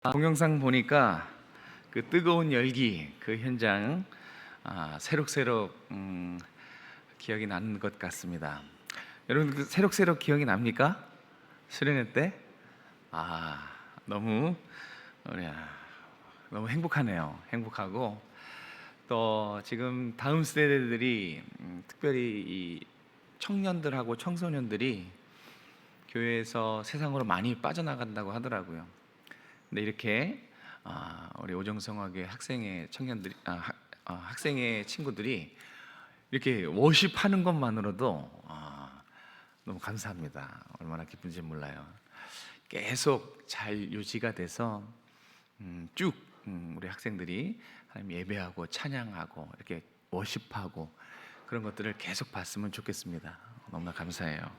동영상 보니까 그 뜨거운 열기 그 현장 새록새록 기억이 나는 것 같습니다. 여러분 그 새록새록 기억이 납니까? 수련회 때? 너무 우리 너무 행복하네요. 행복하고 또 지금 다음 세대들이 특별히 이 청년들하고 청소년들이 교회에서 세상으로 많이 빠져나간다고 하더라고요. 근데 이렇게 우리 오정성학의 학생의 청년들이 학생의 친구들이 이렇게 워십하는 것만으로도 너무 감사합니다. 얼마나 기쁜지 몰라요. 계속 잘 유지가 돼서 쭉 우리 학생들이 하나님 예배하고 찬양하고 이렇게 워십하고 그런 것들을 계속 봤으면 좋겠습니다. 너무나 감사해요.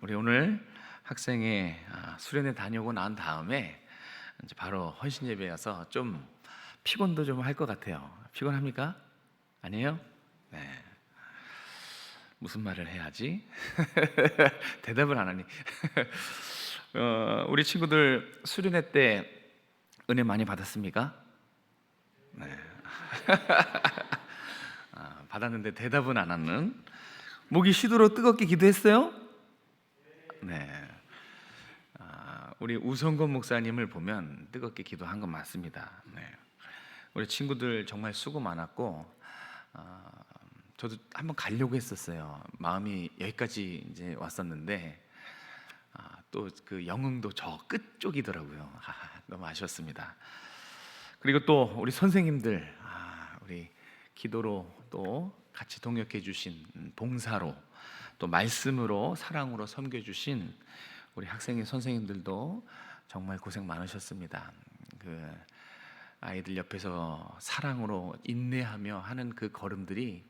우리 오늘 학생의 수련회 다녀오고 난 다음에 이제 바로 헌신 예배여서 좀 피곤도 좀 할 것 같아요. 피곤합니까? 아니에요? 네. 무슨 말을 해야지? 대답을 안 하니. 우리 친구들 수련회 때 은혜 많이 받았습니까? 네. 받았는데 대답은 안 하는. 목이 쉬도록 뜨겁게 기도했어요? 네. 우리 우성건 목사님을 보면 뜨겁게 기도한 건 맞습니다. 네. 우리 친구들 정말 수고 많았고, 저도 한번 가려고 했었어요. 마음이 여기까지 이제 왔었는데, 또 그 영흥도 저 끝쪽이더라고요. 너무 아쉬웠습니다. 그리고 또 우리 선생님들, 우리 기도로 또 같이 동역해 주신 봉사로 또 말씀으로 사랑으로 섬겨 주신 우리 학생의 선생님들도 정말 고생 많으셨습니다. 그 아이들 옆에서 사랑으로 인내하며 하는 그 걸음들이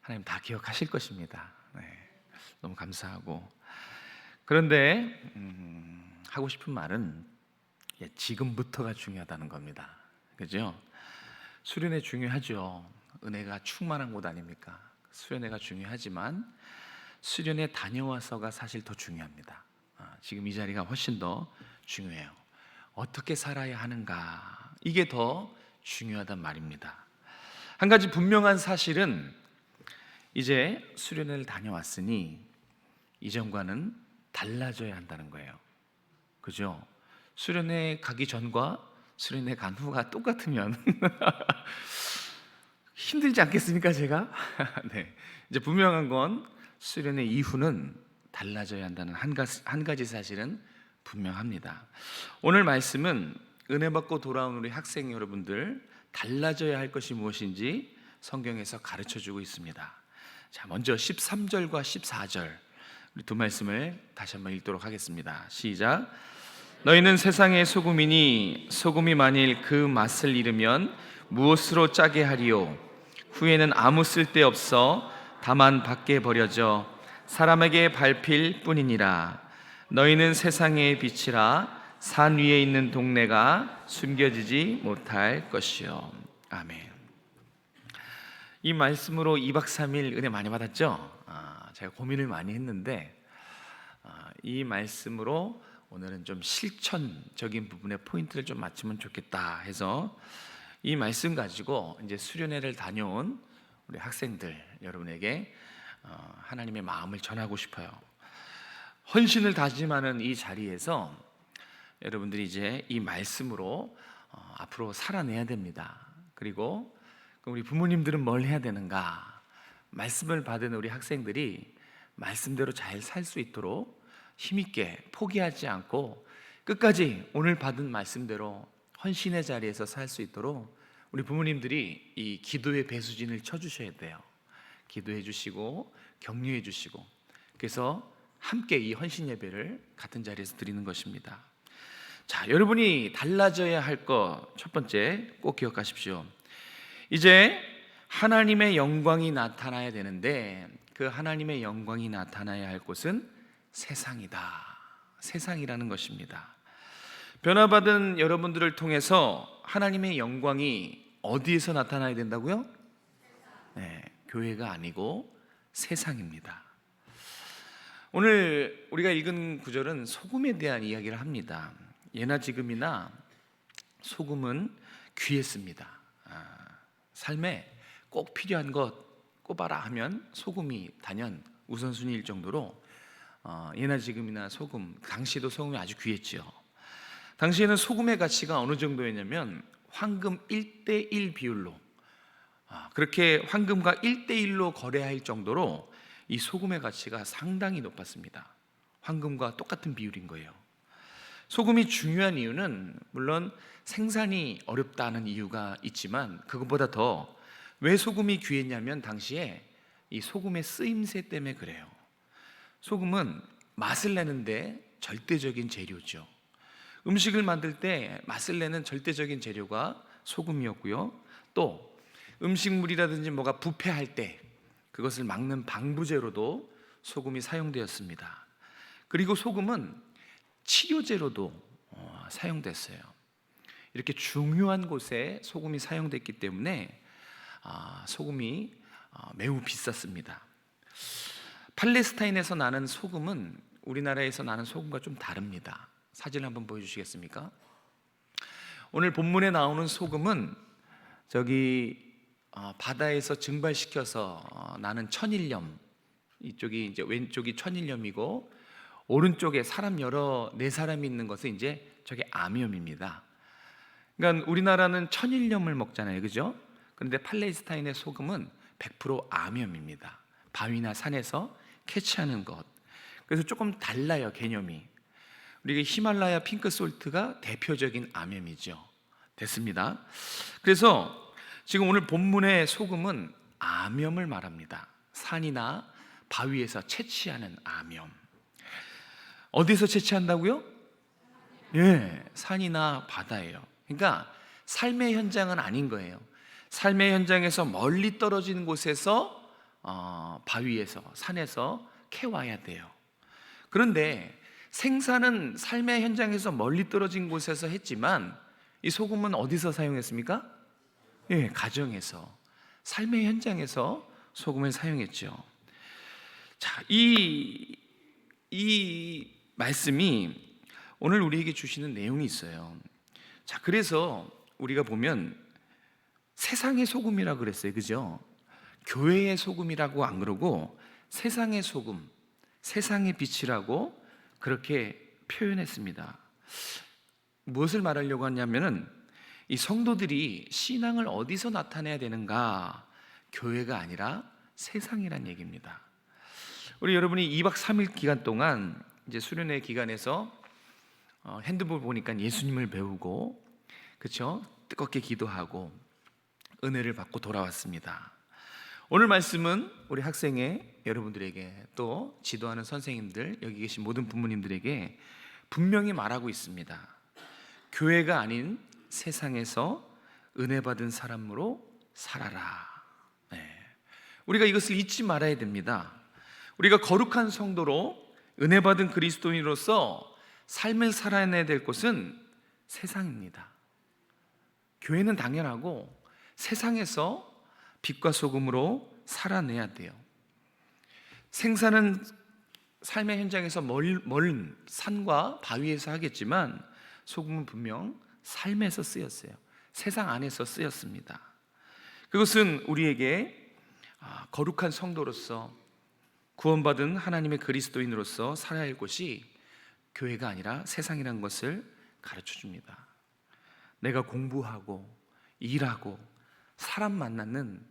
하나님 다 기억하실 것입니다. 네, 너무 감사하고 그런데 하고 싶은 말은 지금부터가 중요하다는 겁니다. 그죠? 수련회 중요하죠. 은혜가 충만한 곳 아닙니까? 수련회가 중요하지만 수련회 다녀와서가 사실 더 중요합니다. 지금 이 자리가 훨씬 더 중요해요. 어떻게 살아야 하는가, 이게 더 중요하단 말입니다. 한 가지 분명한 사실은 이제 수련회를 다녀왔으니 이전과는 달라져야 한다는 거예요. 그죠? 수련회 가기 전과 수련회 간 후가 똑같으면 힘들지 않겠습니까, 제가? 네. 이제 분명한 건 수련회 이후는 달라져야 한다는 한 가지 사실은 분명합니다. 오늘 말씀은 은혜 받고 돌아온 우리 학생 여러분들 달라져야 할 것이 무엇인지 성경에서 가르쳐 주고 있습니다. 자, 먼저 13절과 14절 우리 두 말씀을 다시 한번 읽도록 하겠습니다. 시작. 너희는 세상의 소금이니 소금이 만일 그 맛을 잃으면 무엇으로 짜게 하리요? 후에는 아무 쓸데 없어 다만 밖에 버려져 사람에게 밟힐 뿐이니라. 너희는 세상의 빛이라. 산 위에 있는 동네가 숨겨지지 못할 것이요. 아멘. 이 말씀으로 2박 3일 은혜 많이 받았죠? 제가 고민을 많이 했는데 이 말씀으로 오늘은 좀 실천적인 부분에 포인트를 좀 맞추면 좋겠다 해서 이 말씀 가지고 이제 수련회를 다녀온 우리 학생들 여러분에게 하나님의 마음을 전하고 싶어요. 헌신을 다짐하는 이 자리에서 여러분들이 이제 이 말씀으로 앞으로 살아내야 됩니다. 그리고 우리 부모님들은 뭘 해야 되는가? 말씀을 받은 우리 학생들이 말씀대로 잘 살 수 있도록 힘있게 포기하지 않고 끝까지 오늘 받은 말씀대로 헌신의 자리에서 살 수 있도록 우리 부모님들이 이 기도의 배수진을 쳐주셔야 돼요. 기도해 주시고 격려해 주시고 그래서 함께 이 헌신 예배를 같은 자리에서 드리는 것입니다. 자, 여러분이 달라져야 할 것 첫 번째 꼭 기억하십시오. 이제 하나님의 영광이 나타나야 되는데 그 하나님의 영광이 나타나야 할 곳은 세상이다. 세상이라는 것입니다. 변화받은 여러분들을 통해서 하나님의 영광이 어디에서 나타나야 된다고요? 네, 교회가 아니고 세상입니다. 오늘 우리가 읽은 구절은 소금에 대한 이야기를 합니다. 예나 지금이나 소금은 귀했습니다. 삶에 꼭 필요한 것 꼽아라 하면 소금이 단연 우선순위일 정도로 예나 지금이나 소금, 당시에도 소금이 아주 귀했죠. 당시에는 소금의 가치가 어느 정도였냐면 황금 1대1 비율로, 그렇게 황금과 1대1로 거래할 정도로 이 소금의 가치가 상당히 높았습니다. 황금과 똑같은 비율인 거예요. 소금이 중요한 이유는 물론 생산이 어렵다는 이유가 있지만, 그것보다 더 왜 소금이 귀했냐면 당시에 이 소금의 쓰임새 때문에 그래요. 소금은 맛을 내는데 절대적인 재료죠. 음식을 만들 때 맛을 내는 절대적인 재료가 소금이었고요. 또 음식물이라든지 뭐가 부패할 때 그것을 막는 방부제로도 소금이 사용되었습니다. 그리고 소금은 치료제로도 사용됐어요. 이렇게 중요한 곳에 소금이 사용됐기 때문에 소금이 매우 비쌌습니다. 팔레스타인에서 나는 소금은 우리나라에서 나는 소금과 좀 다릅니다. 사진 한번 보여주시겠습니까? 오늘 본문에 나오는 소금은 저기 바다에서 증발시켜서 나는 천일염, 이쪽이 이제 왼쪽이 천일염이고 오른쪽에 사람 네 사람이 있는 것은 이제 저게 암염입니다. 그러니까 우리나라는 천일염을 먹잖아요, 그죠? 그런데 팔레스타인의 소금은 100% 암염입니다. 바위나 산에서 캐치하는 것. 그래서 조금 달라요, 개념이. 우리가 히말라야 핑크솔트가 대표적인 암염이죠. 됐습니다. 그래서 지금 오늘 본문의 소금은 암염을 말합니다. 산이나 바위에서 채취하는 암염. 어디서 채취한다고요? 예, 산이나 바다예요. 그러니까 삶의 현장은 아닌 거예요. 삶의 현장에서 멀리 떨어진 곳에서 바위에서, 산에서 캐와야 돼요. 그런데 생산은 삶의 현장에서 멀리 떨어진 곳에서 했지만 이 소금은 어디서 사용했습니까? 예, 가정에서, 삶의 현장에서 소금을 사용했죠. 자, 이 말씀이 오늘 우리에게 주시는 내용이 있어요. 자, 그래서 우리가 보면 세상의 소금이라고 그랬어요, 그죠? 교회의 소금이라고 안 그러고 세상의 소금, 세상의 빛이라고 그렇게 표현했습니다. 무엇을 말하려고 하냐면은 이 성도들이 신앙을 어디서 나타내야 되는가? 교회가 아니라 세상이란 얘기입니다. 우리 여러분이 2박 3일 기간 동안 이제 수련회 기간에서 핸드볼 보니까 예수님을 배우고, 그렇죠? 뜨겁게 기도하고 은혜를 받고 돌아왔습니다. 오늘 말씀은 우리 학생회 여러분들에게, 또 지도하는 선생님들, 여기 계신 모든 부모님들에게 분명히 말하고 있습니다. 교회가 아닌 세상에서 은혜 받은 사람으로 살아라. 네. 우리가 이것을 잊지 말아야 됩니다. 우리가 거룩한 성도로 은혜 받은 그리스도인으로서 삶을 살아내야 될 곳은 세상입니다. 교회는 당연하고 세상에서 빛과 소금으로 살아내야 돼요. 생산은 삶의 현장에서 멀은 산과 바위에서 하겠지만 소금은 분명 삶에서 쓰였어요. 세상 안에서 쓰였습니다. 그것은 우리에게 거룩한 성도로서 구원받은 하나님의 그리스도인으로서 살아야 할 곳이 교회가 아니라 세상이라는 것을 가르쳐 줍니다. 내가 공부하고 일하고 사람 만나는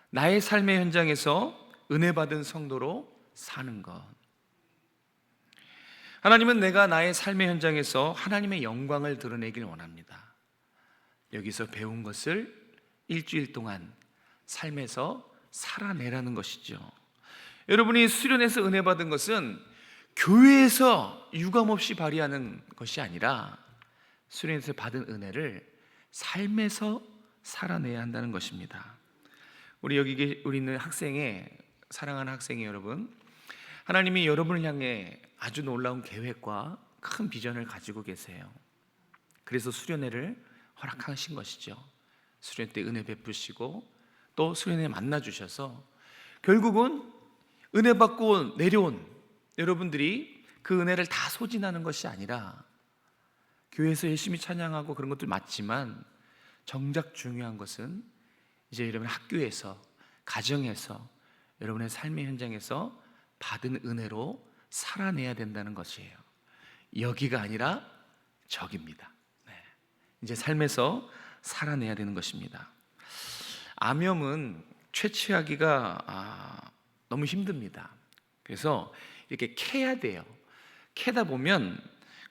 나의 삶의 현장에서 은혜 받은 성도로 사는 것. 하나님은 내가 나의 삶의 현장에서 하나님의 영광을 드러내길 원합니다. 여기서 배운 것을 일주일 동안 삶에서 살아내라는 것이죠. 여러분이 수련회에서 은혜 받은 것은 교회에서 유감없이 발휘하는 것이 아니라 수련회에서 받은 은혜를 삶에서 살아내야 한다는 것입니다. 우리는 학생회, 사랑하는 학생회 여러분, 하나님이 여러분을 향해 아주 놀라운 계획과 큰 비전을 가지고 계세요. 그래서 수련회를 허락하신 것이죠. 수련회 때 은혜 베푸시고 또 수련회 만나 주셔서 결국은 은혜 받고 내려온 여러분들이 그 은혜를 다 소진하는 것이 아니라 교회에서 열심히 찬양하고 그런 것도 맞지만 정작 중요한 것은 이제 여러분 학교에서, 가정에서, 여러분의 삶의 현장에서 받은 은혜로 살아내야 된다는 것이에요. 여기가 아니라 저기입니다. 네. 이제 삶에서 살아내야 되는 것입니다. 암염은 채취하기가 너무 힘듭니다. 그래서 이렇게 캐야 돼요. 캐다 보면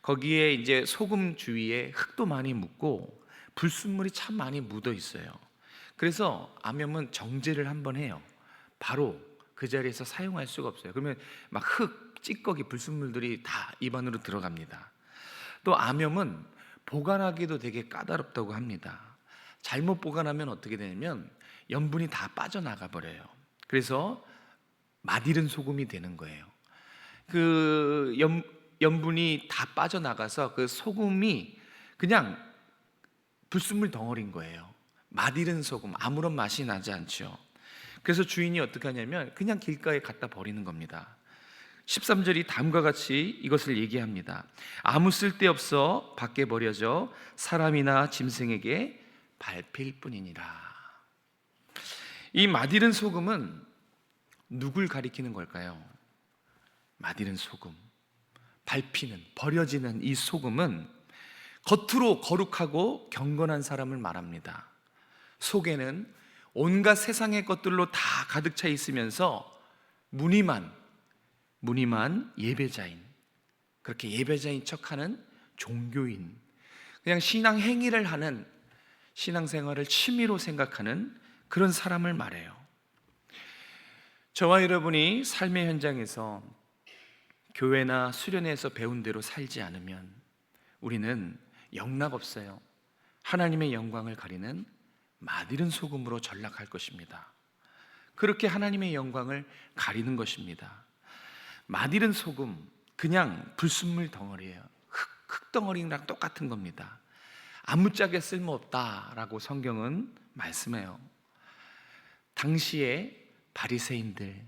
거기에 이제 소금 주위에 흙도 많이 묻고 불순물이 참 많이 묻어 있어요. 그래서 암염은 정제를 한번 해요. 바로 그 자리에서 사용할 수가 없어요. 그러면 막 흙, 찌꺼기, 불순물들이 다 입안으로 들어갑니다. 또 암염은 보관하기도 되게 까다롭다고 합니다. 잘못 보관하면 어떻게 되냐면 염분이 다 빠져나가 버려요. 그래서 맛이른 소금이 되는 거예요. 그 염분이 다 빠져나가서 그 소금이 그냥 불순물 덩어리인 거예요. 맛이른 소금, 아무런 맛이 나지 않죠. 그래서 주인이 어떻게 하냐면 그냥 길가에 갖다 버리는 겁니다. 13절이 다음과 같이 이것을 얘기합니다. 아무 쓸데없어 밖에 버려져 사람이나 짐승에게 밟힐 뿐이니라. 이 맛이른 소금은 누굴 가리키는 걸까요? 맛이른 소금, 밟히는, 버려지는 이 소금은 겉으로 거룩하고 경건한 사람을 말합니다. 속에는 온갖 세상의 것들로 다 가득 차 있으면서 무늬만 예배자인, 그렇게 예배자인 척하는 종교인, 그냥 신앙 행위를 하는, 신앙생활을 취미로 생각하는 그런 사람을 말해요. 저와 여러분이 삶의 현장에서 교회나 수련회에서 배운 대로 살지 않으면 우리는 영락없어요. 하나님의 영광을 가리는 맛이른 소금으로 전락할 것입니다. 그렇게 하나님의 영광을 가리는 것입니다. 맛이른 소금, 그냥 불순물 덩어리예요. 흙덩어리랑 똑같은 겁니다. 아무짝에 쓸모없다라고 성경은 말씀해요. 당시에 바리새인들,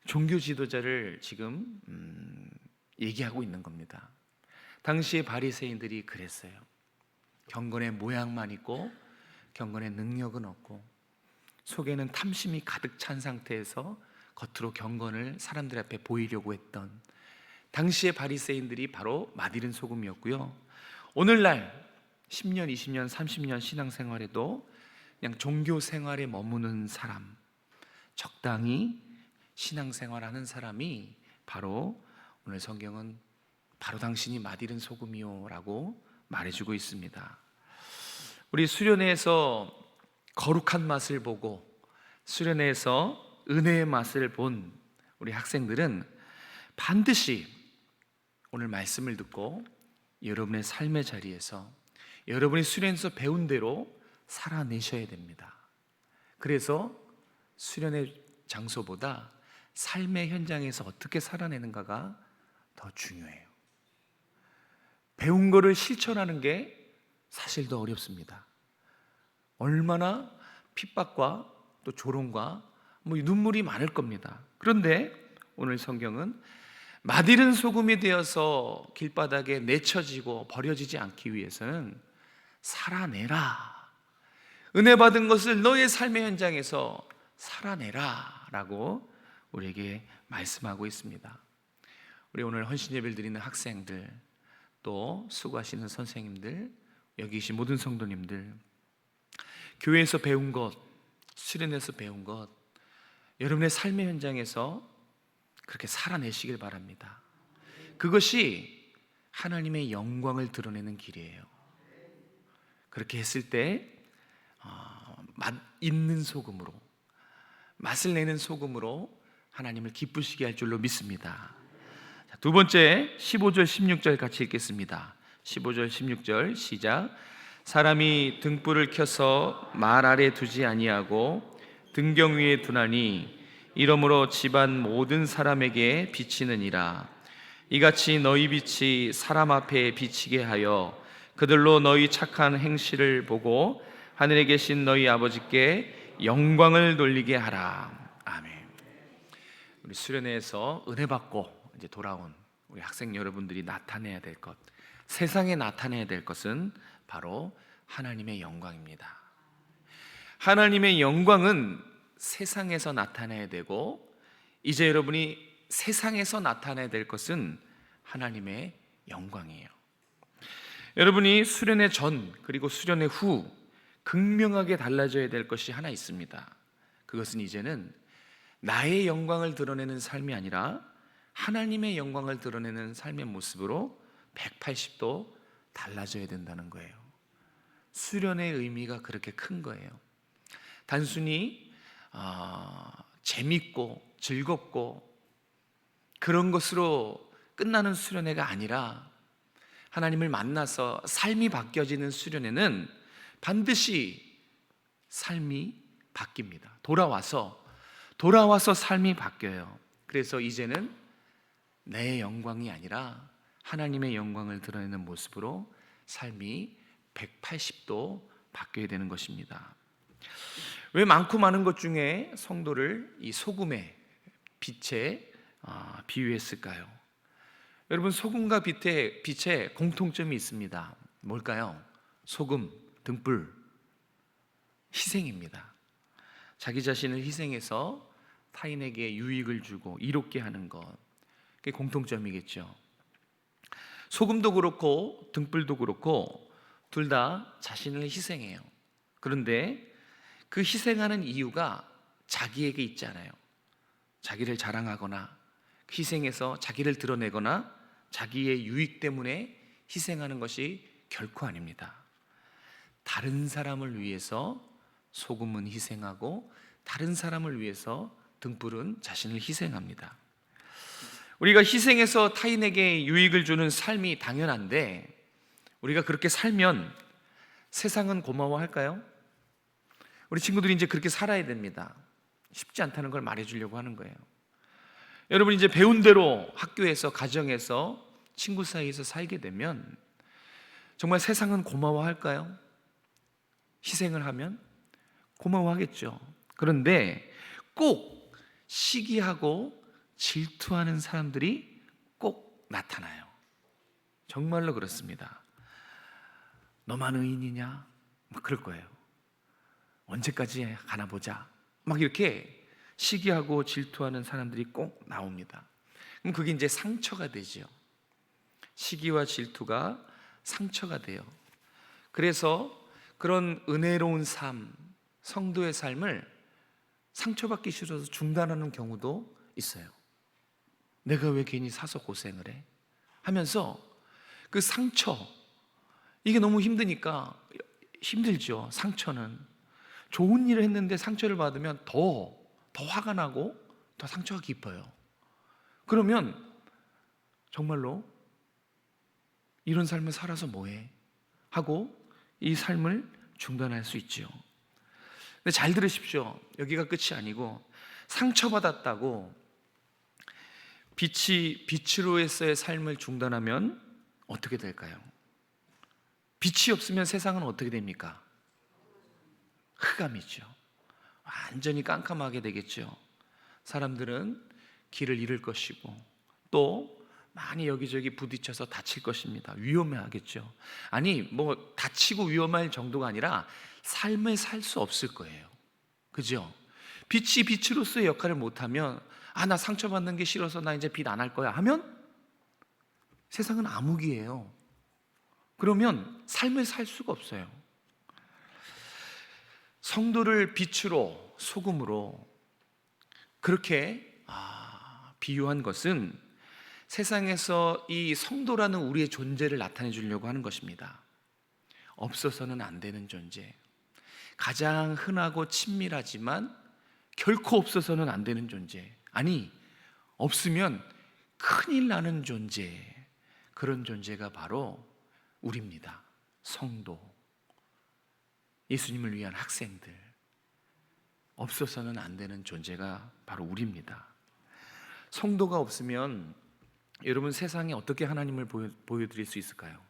종교 지도자를 지금 얘기하고 있는 겁니다. 당시에 바리새인들이 그랬어요. 경건의 모양만 있고 경건의 능력은 없고 속에는 탐심이 가득 찬 상태에서 겉으로 경건을 사람들 앞에 보이려고 했던 당시의 바리새인들이 바로 맛이른 소금이었고요. 오늘날 10년, 20년, 30년 신앙생활에도 그냥 종교 생활에 머무는 사람, 적당히 신앙생활하는 사람이 바로 오늘 성경은 바로 당신이 맛이른 소금이요 라고 말해주고 있습니다. 우리 수련회에서 거룩한 맛을 보고 수련회에서 은혜의 맛을 본 우리 학생들은 반드시 오늘 말씀을 듣고 여러분의 삶의 자리에서 여러분이 수련회에서 배운 대로 살아내셔야 됩니다. 그래서 수련회 장소보다 삶의 현장에서 어떻게 살아내는가가 더 중요해요. 배운 거를 실천하는 게 사실 더 어렵습니다. 얼마나 핍박과 또 조롱과 눈물이 많을 겁니다. 그런데 오늘 성경은 맛이른 소금이 되어서 길바닥에 내쳐지고 버려지지 않기 위해서는 살아내라. 은혜 받은 것을 너의 삶의 현장에서 살아내라 라고 우리에게 말씀하고 있습니다. 우리 오늘 헌신 예배를 드리는 학생들, 또 수고하시는 선생님들, 여기 계신 모든 성도님들, 교회에서 배운 것, 수련회에서 배운 것, 여러분의 삶의 현장에서 그렇게 살아내시길 바랍니다. 그것이 하나님의 영광을 드러내는 길이에요. 그렇게 했을 때 맛 있는 소금으로, 맛을 내는 소금으로 하나님을 기쁘시게 할 줄로 믿습니다. 두 번째 15절 16절 같이 읽겠습니다. 15절 16절 시작. 사람이 등불을 켜서 말 아래 두지 아니하고 등경 위에 두나니 이러므로 집안 모든 사람에게 비치느니라. 이같이 너희 빛이 사람 앞에 비치게 하여 그들로 너희 착한 행실을 보고 하늘에 계신 너희 아버지께 영광을 돌리게 하라. 아멘. 우리 수련회에서 은혜 받고 이제 돌아온 우리 학생 여러분들이 나타내야 될 것, 세상에 나타내야 될 것은 바로 하나님의 영광입니다. 하나님의 영광은 세상에서 나타내야 되고, 이제 여러분이 세상에서 나타내야 될 것은 하나님의 영광이에요. 여러분이 수련의 전 그리고 수련의 후 극명하게 달라져야 될 것이 하나 있습니다. 그것은 이제는 나의 영광을 드러내는 삶이 아니라 하나님의 영광을 드러내는 삶의 모습으로 180도 달라져야 된다는 거예요. 수련의 의미가 그렇게 큰 거예요. 단순히 재밌고 즐겁고 그런 것으로 끝나는 수련회가 아니라, 하나님을 만나서 삶이 바뀌어지는 수련회는 반드시 삶이 바뀝니다. 돌아와서 삶이 바뀌어요. 그래서 이제는 내 영광이 아니라 하나님의 영광을 드러내는 모습으로 삶이 180도 바뀌어야 되는 것입니다. 왜 많고 많은 것 중에 성도를 이 소금의 빛에 비유했을까요? 여러분, 소금과 빛에 공통점이 있습니다. 뭘까요? 소금, 등불, 희생입니다. 자기 자신을 희생해서 타인에게 유익을 주고 이롭게 하는 것, 그게 공통점이겠죠. 소금도 그렇고 등불도 그렇고 둘 다 자신을 희생해요. 그런데 그 희생하는 이유가 자기에게 있지 않아요. 자기를 자랑하거나 희생해서 자기를 드러내거나 자기의 유익 때문에 희생하는 것이 결코 아닙니다. 다른 사람을 위해서 소금은 희생하고 다른 사람을 위해서 등불은 자신을 희생합니다. 우리가 희생해서 타인에게 유익을 주는 삶이 당연한데, 우리가 그렇게 살면 세상은 고마워할까요? 우리 친구들이 이제 그렇게 살아야 됩니다. 쉽지 않다는 걸 말해주려고 하는 거예요. 여러분, 이제 배운 대로 학교에서, 가정에서, 친구 사이에서 살게 되면 정말 세상은 고마워할까요? 희생을 하면 고마워하겠죠. 그런데 꼭 시기하고 질투하는 사람들이 꼭 나타나요. 정말로 그렇습니다. 너만 의인이냐? 막 그럴 거예요. 언제까지 가나 보자. 막 이렇게 시기하고 질투하는 사람들이 꼭 나옵니다. 그럼 그게 이제 상처가 되죠. 시기와 질투가 상처가 돼요. 그래서 그런 은혜로운 삶, 성도의 삶을 상처받기 싫어서 중단하는 경우도 있어요. 내가 왜 괜히 사서 고생을 해? 하면서 그 상처, 이게 너무 힘드니까, 힘들죠. 상처는 좋은 일을 했는데 상처를 받으면 더 화가 나고 더 상처가 깊어요. 그러면 정말로 이런 삶을 살아서 뭐해? 하고 이 삶을 중단할 수 있죠. 근데 잘 들으십시오. 여기가 끝이 아니고, 상처받았다고 빛으로서의 삶을 중단하면 어떻게 될까요? 빛이 없으면 세상은 어떻게 됩니까? 흑암이죠. 완전히 깜깜하게 되겠죠. 사람들은 길을 잃을 것이고 또 많이 여기저기 부딪혀서 다칠 것입니다. 위험하겠죠. 아니, 뭐 다치고 위험할 정도가 아니라 삶을 살 수 없을 거예요. 그죠? 빛이 빛으로서의 역할을 못하면, 나 상처받는 게 싫어서 나 이제 빛 안 할 거야 하면 세상은 암흑이에요. 그러면 삶을 살 수가 없어요. 성도를 빛으로, 소금으로 그렇게 비유한 것은 세상에서 이 성도라는 우리의 존재를 나타내 주려고 하는 것입니다. 없어서는 안 되는 존재, 가장 흔하고 친밀하지만 결코 없어서는 안 되는 존재, 아니 없으면 큰일 나는 존재, 그런 존재가 바로 우리입니다. 성도, 예수님을 위한 학생들, 없어서는 안 되는 존재가 바로 우리입니다. 성도가 없으면 여러분, 세상에 어떻게 하나님을 보여드릴 수 있을까요?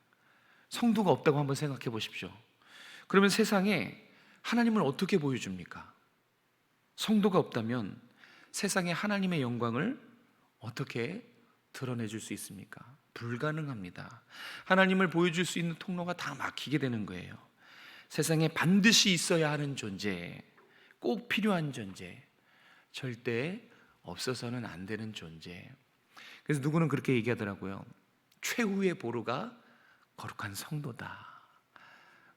성도가 없다고 한번 생각해 보십시오. 그러면 세상에 하나님을 어떻게 보여줍니까? 성도가 없다면 세상에 하나님의 영광을 어떻게 드러내줄 수 있습니까? 불가능합니다. 하나님을 보여줄 수 있는 통로가 다 막히게 되는 거예요. 세상에 반드시 있어야 하는 존재, 꼭 필요한 존재, 절대 없어서는 안 되는 존재. 그래서 누구는 그렇게 얘기하더라고요. 최후의 보루가 거룩한 성도다.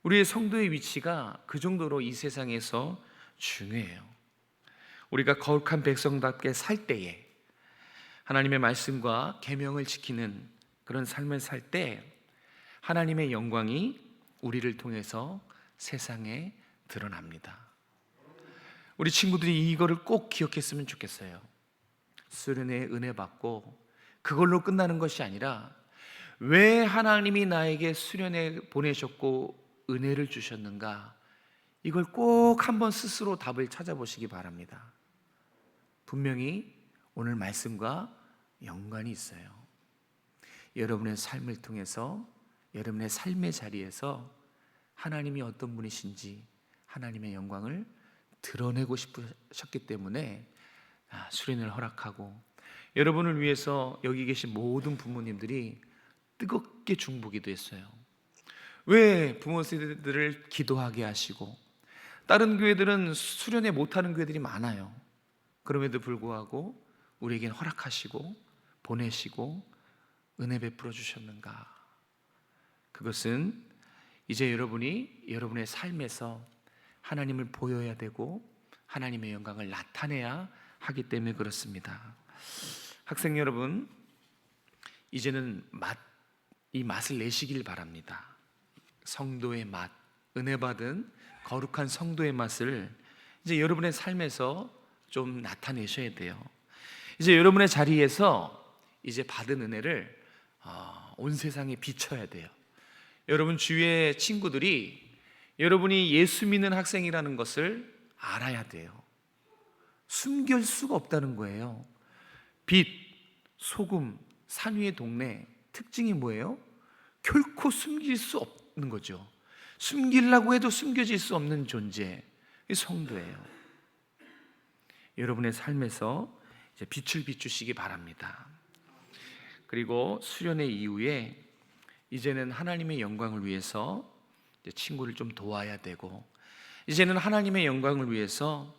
우리의 성도의 위치가 그 정도로 이 세상에서 중요해요. 우리가 거룩한 백성답게 살 때에, 하나님의 말씀과 계명을 지키는 그런 삶을 살 때 하나님의 영광이 우리를 통해서 세상에 드러납니다. 우리 친구들이 이거를 꼭 기억했으면 좋겠어요. 수련의 은혜 받고 그걸로 끝나는 것이 아니라, 왜 하나님이 나에게 수련회 보내셨고 은혜를 주셨는가, 이걸 꼭 한번 스스로 답을 찾아보시기 바랍니다. 분명히 오늘 말씀과 연관이 있어요. 여러분의 삶을 통해서, 여러분의 삶의 자리에서 하나님이 어떤 분이신지 하나님의 영광을 드러내고 싶으셨기 때문에 수련을 허락하고, 여러분을 위해서 여기 계신 모든 부모님들이 뜨겁게 중보기도 했어요. 왜 부모 세대들을 기도하게 하시고, 다른 교회들은 수련회 못하는 교회들이 많아요. 그럼에도 불구하고 우리에겐 허락하시고 보내시고 은혜 베풀어 주셨는가? 그것은 이제 여러분이 여러분의 삶에서 하나님을 보여야 되고 하나님의 영광을 나타내야 하기 때문에 그렇습니다. 학생 여러분, 이제는 이 맛을 내시길 바랍니다. 성도의 맛, 은혜 받은 거룩한 성도의 맛을 이제 여러분의 삶에서 좀 나타내셔야 돼요. 이제 여러분의 자리에서 이제 받은 은혜를 온 세상에 비춰야 돼요. 여러분 주위의 친구들이 여러분이 예수 믿는 학생이라는 것을 알아야 돼요. 숨길 수가 없다는 거예요. 빛, 소금, 산 위의 동네 특징이 뭐예요? 결코 숨길 수 없는 거죠. 숨기려고 해도 숨겨질 수 없는 존재, 이 성도예요. 여러분의 삶에서 이제 빛을 비추시기 바랍니다. 그리고 수련회 이후에 이제는 하나님의 영광을 위해서 이제 친구를 좀 도와야 되고, 이제는 하나님의 영광을 위해서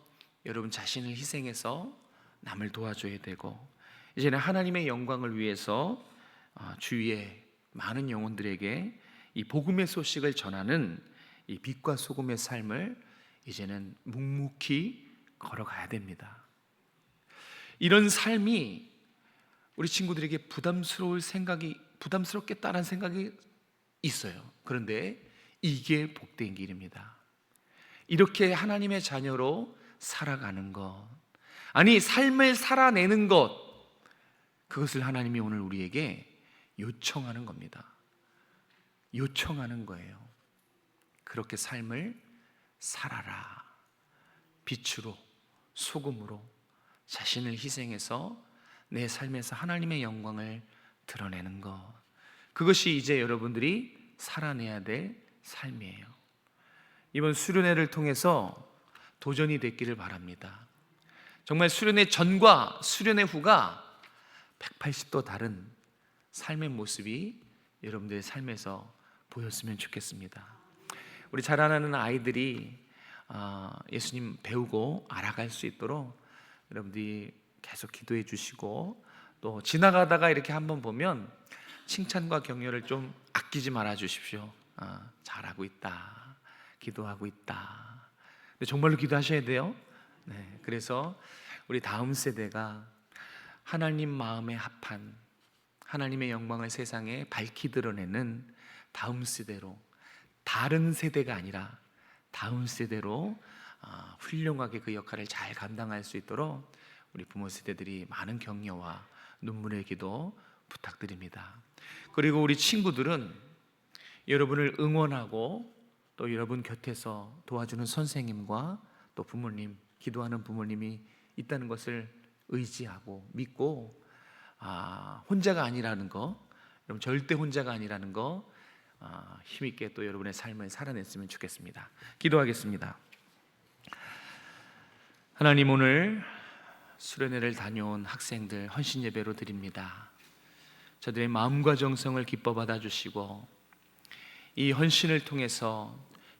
여러분 자신을 희생해서 남을 도와줘야 되고, 이제는 하나님의 영광을 위해서 주위에 많은 영혼들에게 이 복음의 소식을 전하는 이 빛과 소금의 삶을 이제는 묵묵히 걸어가야 됩니다. 이런 삶이 우리 친구들에게 부담스럽겠다는 생각이 있어요. 그런데 이게 복된 길입니다. 이렇게 하나님의 자녀로 살아가는 것, 아니 삶을 살아내는 것, 그것을 하나님이 오늘 우리에게 요청하는 겁니다. 요청하는 거예요. 그렇게 삶을 살아라. 빛으로, 소금으로 자신을 희생해서 내 삶에서 하나님의 영광을 드러내는 것, 그것이 이제 여러분들이 살아내야 될 삶이에요. 이번 수련회를 통해서 도전이 됐기를 바랍니다. 정말 수련회 전과 수련회 후가 180도 다른 삶의 모습이 여러분들의 삶에서 보였으면 좋겠습니다. 우리 자라나는 아이들이 예수님 배우고 알아갈 수 있도록 여러분들이 계속 기도해 주시고, 또 지나가다가 이렇게 한번 보면 칭찬과 격려를 좀 아끼지 말아 주십시오. 잘하고 있다, 기도하고 있다. 근데 정말로 기도하셔야 돼요. 네, 그래서 우리 다음 세대가 하나님 마음에 합한 하나님의 영광을 세상에 밝히 드러내는 다음 세대로, 다른 세대가 아니라 다음 세대로 훌륭하게 그 역할을 잘 감당할 수 있도록 우리 부모 세대들이 많은 격려와 눈물의 기도 부탁드립니다. 그리고 우리 친구들은 여러분을 응원하고 또 여러분 곁에서 도와주는 선생님과 또 부모님, 기도하는 부모님이 있다는 것을 의지하고 믿고, 혼자가 아니라는 거, 여러분 절대 혼자가 아니라는 거 힘있게 또 여러분의 삶을 살아냈으면 좋겠습니다. 기도하겠습니다. 하나님, 오늘 수련회를 다녀온 학생들 헌신 예배로 드립니다. 저들의 마음과 정성을 기뻐 받아주시고 이 헌신을 통해서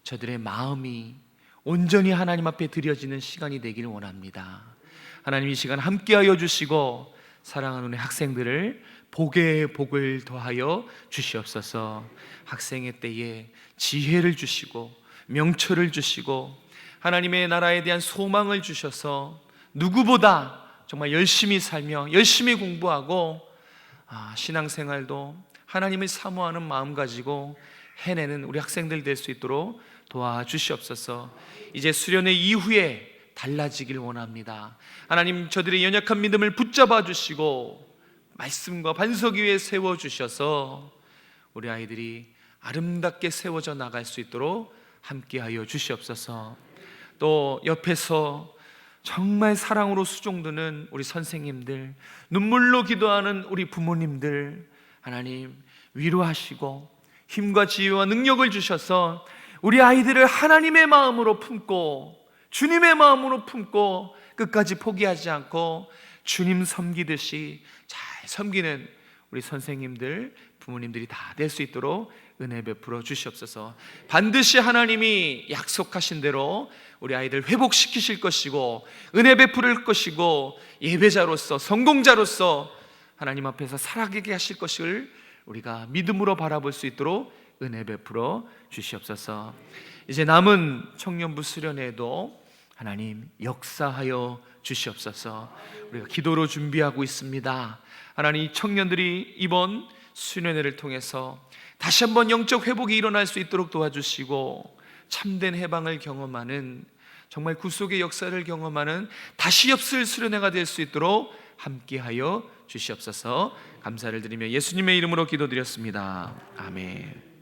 저들의 마음이 온전히 하나님 앞에 드려지는 시간이 되기를 원합니다. 하나님 이 시간 함께하여 주시고 사랑하는 우리 학생들을 복에 복을 더하여 주시옵소서. 학생의 때에 지혜를 주시고 명철을 주시고 하나님의 나라에 대한 소망을 주셔서 누구보다 정말 열심히 살며 열심히 공부하고 신앙생활도 하나님을 사모하는 마음 가지고 해내는 우리 학생들 될 수 있도록 도와주시옵소서. 이제 수련회 이후에 달라지길 원합니다. 하나님 저들의 연약한 믿음을 붙잡아 주시고 말씀과 반석 위에 세워주셔서 우리 아이들이 아름답게 세워져 나갈 수 있도록 함께하여 주시옵소서. 또 옆에서 정말 사랑으로 수종드는 우리 선생님들, 눈물로 기도하는 우리 부모님들, 하나님 위로하시고 힘과 지혜와 능력을 주셔서 우리 아이들을 하나님의 마음으로 품고 주님의 마음으로 품고 끝까지 포기하지 않고 주님 섬기듯이 잘 섬기는 우리 선생님들, 부모님들이 다 될 수 있도록 은혜 베풀어 주시옵소서. 반드시 하나님이 약속하신 대로 우리 아이들 회복시키실 것이고 은혜 베풀을 것이고 예배자로서 성공자로서 하나님 앞에서 살아가게 하실 것을 우리가 믿음으로 바라볼 수 있도록 은혜 베풀어 주시옵소서. 이제 남은 청년부 수련회도 하나님 역사하여 주시옵소서. 우리가 기도로 준비하고 있습니다. 하나님 청년들이 이번 수련회를 통해서 다시 한번 영적 회복이 일어날 수 있도록 도와주시고 참된 해방을 경험하는 정말 구속의 역사를 경험하는 다시 없을 수련회가 될 수 있도록 함께하여 주시옵소서. 감사를 드리며 예수님의 이름으로 기도드렸습니다. 아멘.